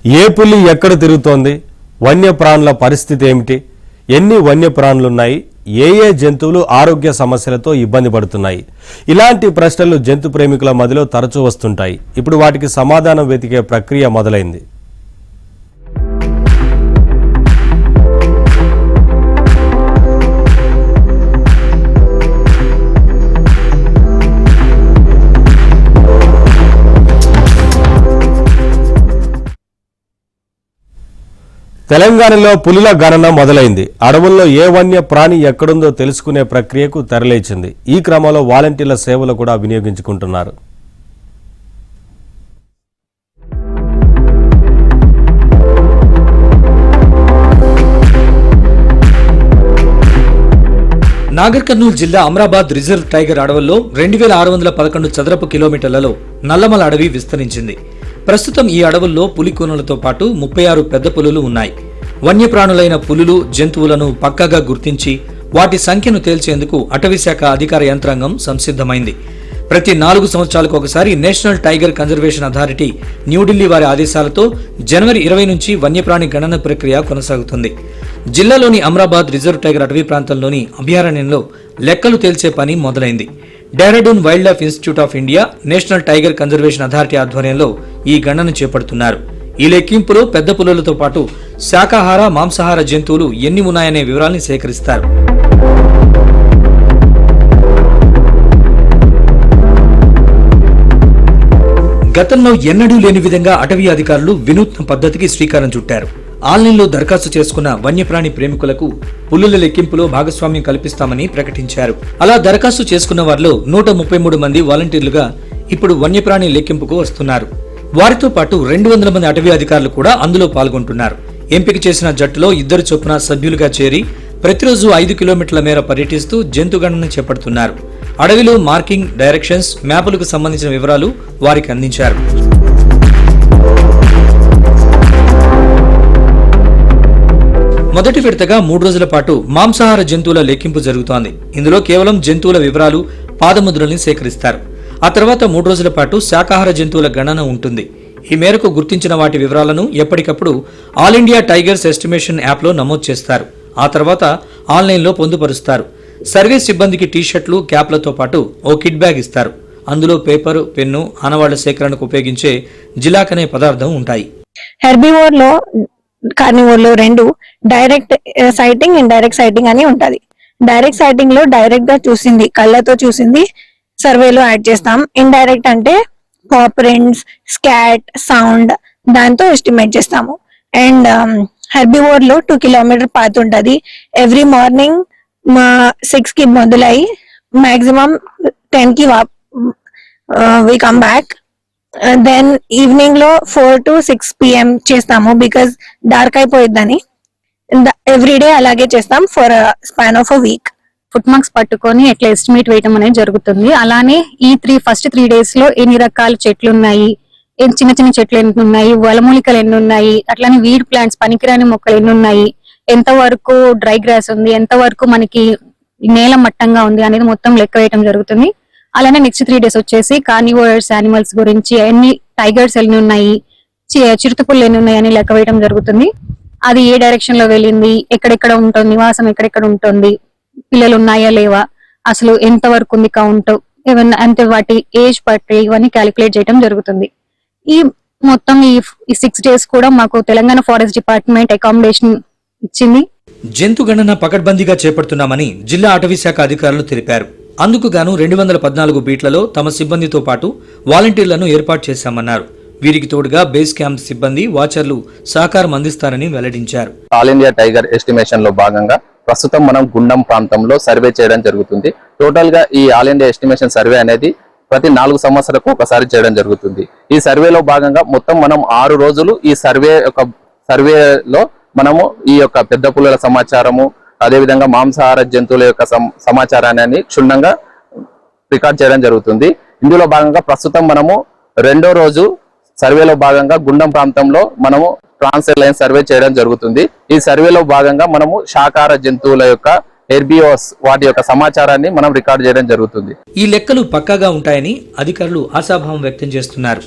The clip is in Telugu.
ఏ పులి ఎక్కడ తిరుగుతోంది, వన్యప్రాణుల పరిస్థితి ఏమిటి, ఎన్ని వన్యప్రాణులున్నాయి, ఏ జంతువులు ఆరోగ్య సమస్యలతో ఇబ్బంది పడుతున్నాయి, ఇలాంటి ప్రశ్నలు జంతు ప్రేమికుల మధ్యలో తరచూ వస్తుంటాయి. ఇప్పుడు వాటికి సమాధానం వెతికే ప్రక్రియ మొదలైంది. తెలంగాణలో పులుల గణన మొదలైంది. అడవుల్లో ఏ వన్య ప్రాణి ఎక్కడుందో తెలుసుకునే ప్రక్రియకు తెరలేచింది. ఈ క్రమంలో వాలంటీర్ల సేవలు కూడా వినియోగించుకుంటున్నారు. నాగర్ కర్నూలు జిల్లా అమరాబాద్ రిజర్వ్ టైగర్ అడవుల్లో 2611 చదరపు కిలోమీటర్లలో నల్లమల అడవి విస్తరించింది. ప్రస్తుతం ఈ అడవుల్లో పులి కూనలతో పాటు 36 పెద్ద పులులు ఉన్నాయి. వన్యప్రాణులైన పులులు, జంతువులను పక్కాగా గుర్తించి వాటి సంఖ్యను తేల్చేందుకు అటవీశాఖ అధికార యంత్రాంగం సంసిద్ధమైంది. ప్రతి 4 సంవత్సరాలకు ఒకసారి national tiger conservation authority New Delhi వారి ఆదేశాలతో జనవరి 20 నుంచి వన్యప్రాణి గణన ప్రక్రియ కొనసాగుతుంది. జిల్లాలోని అమరాబాద్ రిజర్వ్ టైగర్ అటవీ ప్రాంతంలోని అభయారణ్యంలో లెక్కలు తేల్చే పని మొదలైంది. Dehradun wild life institute of India, national tiger conservation authority ఆధ్వర్యంలో ఈ గణన చేపడుతున్నారు. ఈ లెక్కింపులో పెద్ద పులులతో పాటు శాకాహార, మాంసాహార జంతువులు ఎన్ని ఉన్నాయనే వివరాల్ని సేకరిస్తారు. గతంలో ఎన్నడూ లేని విధంగా అటవీ అధికారులు వినూత్న పద్ధతికి శ్రీకారం చుట్టారు. ఆన్లైన్లో దరఖాస్తు చేసుకున్న వన్యప్రాణి ప్రేమికులకు పులుల లెక్కింపులో భాగస్వామ్యం కల్పిస్తామని ప్రకటించారు. అలా దరఖాస్తు చేసుకున్న వారిలో 133 మంది వాలంటీర్లుగా ఇప్పుడు వన్యప్రాణి లెక్కింపుకు వస్తున్నారు. వారితో పాటు 200 మంది అటవీ అధికారులు కూడా అందులో పాల్గొంటున్నారు. ఎంపిక చేసిన జట్టులో 2 చొప్పున సభ్యులుగా చేరి ప్రతిరోజు 5 కిలోమీటర్ల మేర పర్యటిస్తూ జంతుగణన చేపడుతున్నారు. అడవిలో మార్కింగ్, డైరెక్షన్స్, మ్యాపులకు సంబంధించిన వివరాలు వారికి అందించారు. మొదటి విడతగా 3 రోజుల పాటు మాంసాహార జంతువుల లెక్కింపు జరుగుతోంది. ఇందులో కేవలం జంతువుల వివరాలు, పాదముద్రల్ని సేకరిస్తారు. ఆ తర్వాత 3 రోజుల పాటు శాకాహార జంతువుల గణన ఉంటుంది. ఈ మేరకు గుర్తించిన వాటి వివరాలను ఎప్పటికప్పుడు ఆల్ ఇండియా టైగర్స్ ఎస్టిమేషన్ యాప్లో నమోదు చేస్తారు. ఆ తర్వాత ఆన్లైన్లో పొందుపరుస్తారు. సర్వే సిబ్బందికి టీషర్ట్లు, క్యాప్లతో పాటు ఓ కిట్ బ్యాగ్ ఇస్తారు. అందులో పేపరు, పెన్ను, ఆనవాళ్ల సేకరణకు ఉపయోగించే జిలాక్ అనే పదార్థం ఉంటాయి. హెర్బివోర్లో, కార్నివోర్లో 2 డైరెక్ట్ సైటింగ్, ఇండైరెక్ట్ సైటింగ్ అని ఉంటది. డైరెక్ట్ సైటింగ్ లో డైరెక్ట్ గా చూసింది, కళ్ళతో చూసింది సర్వేలో యాడ్ చేస్తాం. ఇండైరెక్ట్ అంటే పా ప్రింట్స్, స్కాట్, సౌండ్, దాంతో ఎస్టిమేట్ చేస్తాము. అండ్ హెర్బివోర్ లో 2 కిలోమీటర్ పాత్ ఉంటది. ఎవ్రీ మార్నింగ్ 6 కి మొదలై మాక్సిమం 10 కి we come back. Then evening లో 4 to 6 PM చేస్తాము, బికాస్ డార్క్ అయిపోయిద్దని. ఎవ్రీడే అలాగే చేస్తాం for span of a week. Foot marks పట్టుకొని ఎట్లా ఎస్టిమేట్ వేయటం అనేది జరుగుతుంది. అలానే ఈ ఫస్ట్ 3 days లో ఎన్ని రకాల చెట్లు ఉన్నాయి, చిన్న చిన్న చెట్లు ఎన్ని ఉన్నాయి, వలమూలికలు ఎన్ని ఉన్నాయి, అట్లానే వీడ్ ప్లాంట్స్, పనికిరాని మొక్కలు ఎన్ని ఉన్నాయి, ఎంత వరకు డ్రై గ్రాస్ ఉంది, ఎంత వరకు మనకి నేల మట్టంగా ఉంది అనేది మొత్తం లెక్క వేయటం జరుగుతుంది. అలానే నెక్స్ట్ 3 days వచ్చేసి కార్నివోరస్ యానిమల్స్ గురించి, ఎన్ని టైగర్స్ ఎన్ని ఉన్నాయి, చిరుతపుల్లు ఎన్ని ఉన్నాయి అని లెక్క వేయడం జరుగుతుంది. అది ఏ డైరెక్షన్ లో వెళ్ళింది, ఎక్కడెక్కడ ఉంటుంది, నివాసం ఎక్కడెక్కడ ఉంటుంది, పిల్లలు ఉన్నాయా లేవా, అసలు ఎంత వరకు ఉంది కౌంట్, ఏమన్నా అంటే వాటి ఏజ్ బట్టి ఇవన్నీ క్యాలిక్యులేట్ చేయడం జరుగుతుంది. ఈ మొత్తం ఈ 6 days కూడా మాకు తెలంగాణ ఫారెస్ట్ డిపార్ట్మెంట్ అకామిడేషన్ ఇచ్చింది. జంతు గణన పకడ్బందీగా చేపడుతున్నామని జిల్లా అటవీ శాఖ అధికారులు తెలిపారు. అందుకు గాను 214 బీట్లలో తమ సిబ్బందితో పాటు వాలంటీర్లను ఏర్పాటు చేశామన్నారు. వీరికి తోడుగా బేస్ క్యాంప్ సిబ్బంది, వాచర్లు సహకారం అందిస్తారని వెల్లడించారు. ఆల్ ఇండియా టైగర్ ఎస్టిమేషన్ లో భాగంగా ప్రస్తుతం మనం గుండం ప్రాంతంలో సర్వే చేయడం జరుగుతుంది. టోటల్ గా ఈ ఆల్ ఇండియా ఎస్టిమేషన్ సర్వే అనేది ప్రతి 4 సంవత్సరాలకు ఒకసారి చేయడం జరుగుతుంది. ఈ సర్వేలో భాగంగా మొత్తం మనం 6 రోజులు ఈ సర్వేలో మనము ఈ యొక్క పెద్ద పులుల సమాచారము, అదేవిధంగా మాంసాహార జంతువుల యొక్క సమాచారాన్ని క్షుణ్ణంగా రికార్డ్ చేయడం జరుగుతుంది. ఇందులో భాగంగా ప్రస్తుతం మనము 2వ రోజు సర్వేలో భాగంగా గుండం ప్రాంతంలో మనము ట్రాన్స్ఫర్ లైన్ సర్వే చేయడం జరుగుతుంది. ఈ సర్వేలో భాగంగా మనము శాకాహార జంతువుల యొక్క హెర్బివోర్స్ వాటి యొక్క సమాచారాన్ని మనం రికార్డ్ చేయడం జరుగుతుంది. ఈ లెక్కలు పక్కాగా ఉంటాయని అధికారులు ఆశాభావం వ్యక్తం చేస్తున్నారు.